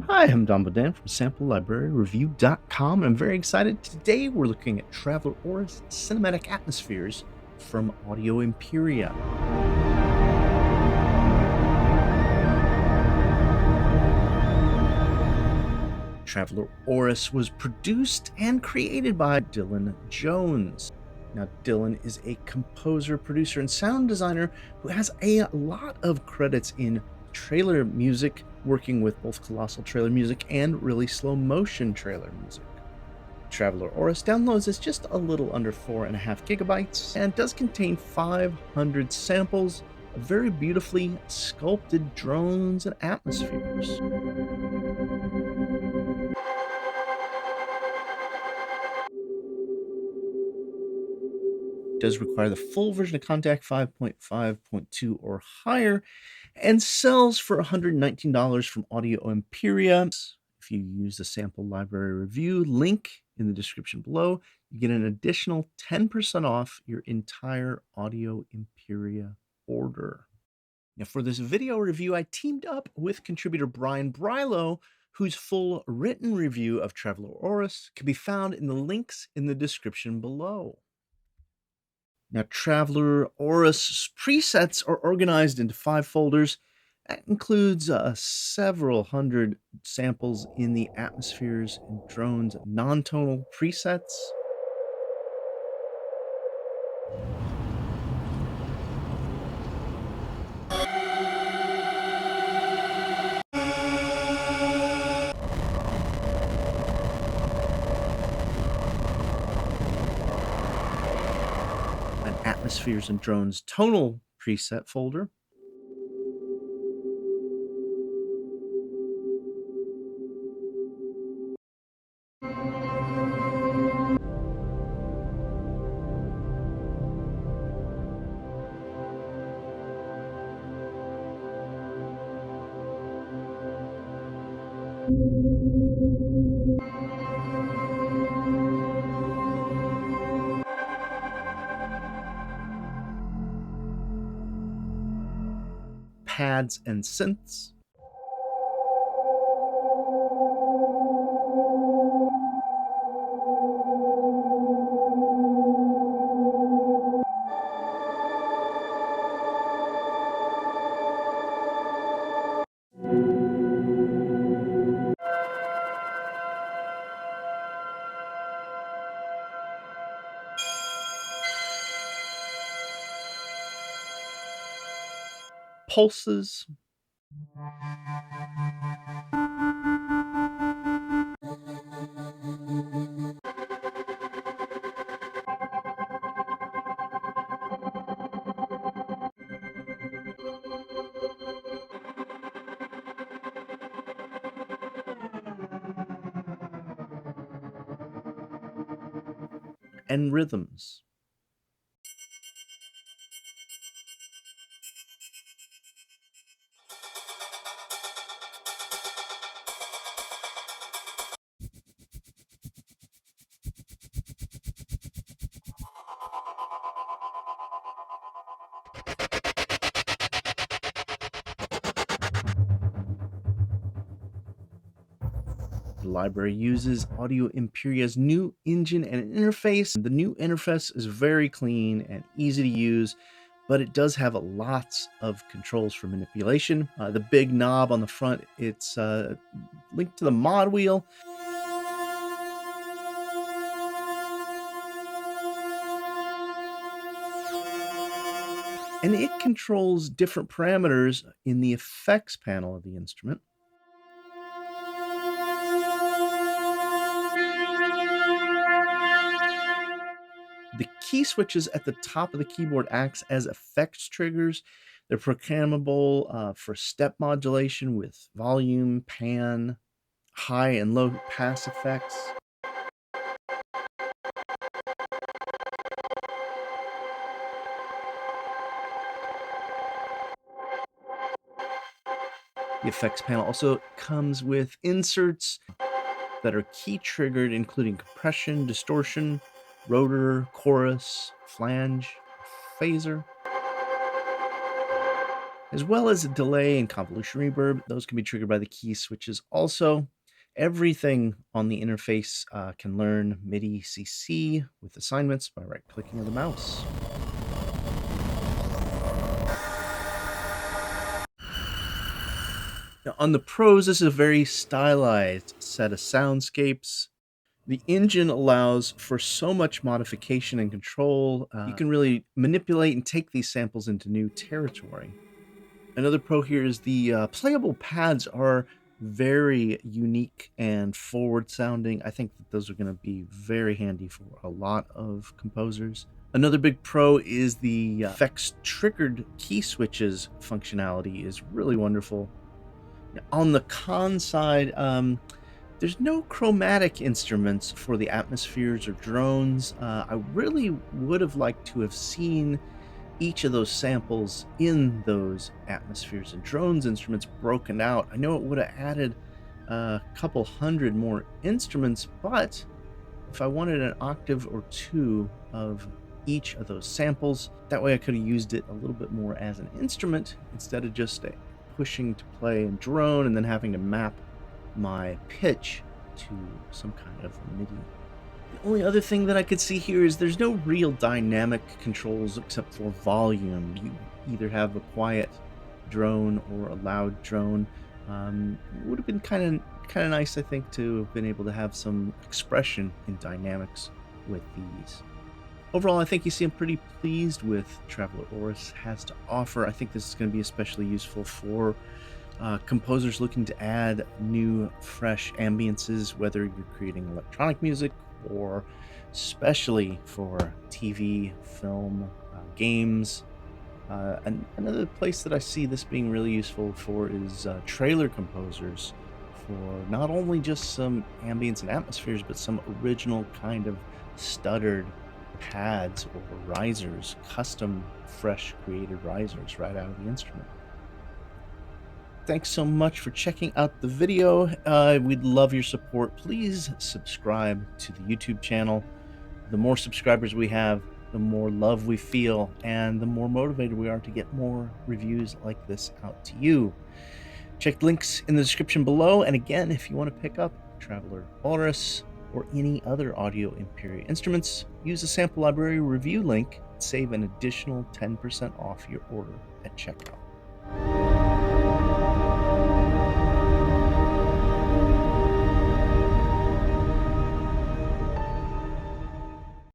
Hi, I'm Don Bodan from SampleLibraryReview.com, and I'm very excited. Today we're looking at Traveler Aurus Cinematic Atmospheres from Audio Imperia. Traveler Aurus was produced and created by Dylan Jones. Now, Dylan is a composer, producer, and sound designer who has a lot of credits in trailer music, working with both colossal trailer music and really slow motion trailer music. Traveler Aurus downloads is just a little under 4.5 gigabytes and does contain 500 samples of very beautifully sculpted drones and atmospheres. Does require the full version of Contact 5.5.2 or higher, and sells for $119 from Audio Imperia. If you use the sample library review link in the description below, you get an additional 10% off your entire Audio Imperia order. Now, for this video review, I teamed up with contributor Brian Brylo, whose full written review of Traveler Aurus can be found in the links in the description below. Now, Traveler Aurus presets are organized into 5 folders. That includes several hundred samples in the atmospheres and drones non-tonal presets. An atmospheres and drones tonal preset folder. Pads and synths. Pulses. And rhythms. The library uses Audio Imperia's new engine and interface. The new interface is very clean and easy to use, but it does have lots of controls for manipulation. The big knob on the front, it's linked to the mod wheel. And it controls different parameters in the effects panel of the instrument. The key switches at the top of the keyboard acts as effects triggers. They're programmable for step modulation with volume, pan, high and low pass effects. The effects panel also comes with inserts that are key triggered, including compression, distortion, rotor, chorus, flange, phaser. as well as a delay and convolution reverb. Those can be triggered by the key switches also. Everything on the interface can learn MIDI CC with assignments by right-clicking of the mouse. Now, on the Pros, this is a very stylized set of soundscapes. The engine allows for so much modification and control. You can really manipulate and take these samples into new territory. Another pro here is the playable pads are very unique and forward sounding. I think that those are going to be very handy for a lot of composers. Another big pro is the effects triggered key switches functionality is really wonderful. On the con side, there's no chromatic instruments for the atmospheres or drones. I really would have liked to have seen each of those samples in those atmospheres and drones instruments broken out. I know it would have added a couple hundred more instruments, but if I wanted an octave or two of each of those samples, that way I could have used it a little bit more as an instrument instead of just pushing to play and drone and then having to map my pitch to some kind of MIDI. The only other thing that I could see here is there's no real dynamic controls except for volume. You either have a quiet drone or a loud drone. It would have been kind of nice, I think, to have been able to have some expression in dynamics with these. Overall, I think you see I'm pretty pleased with Traveler Aurus has to offer. I think this is going to be especially useful for composers looking to add new, fresh ambiences, whether you're creating electronic music or especially for TV, film, games. And another place that I see this being really useful for is trailer composers for not only just some ambience and atmospheres, but some original kind of stuttered pads or risers, custom, fresh created risers right out of the instrument. Thanks so much for checking out the video. We'd love your support. Please subscribe to the YouTube channel. The more subscribers we have, the more love we feel, and the more motivated we are to get more reviews like this out to you. Check links in the description below. And again, if you want to pick up Traveler Aurus or any other audio Imperia instruments, use the sample library review link and save an additional 10% off your order at checkout.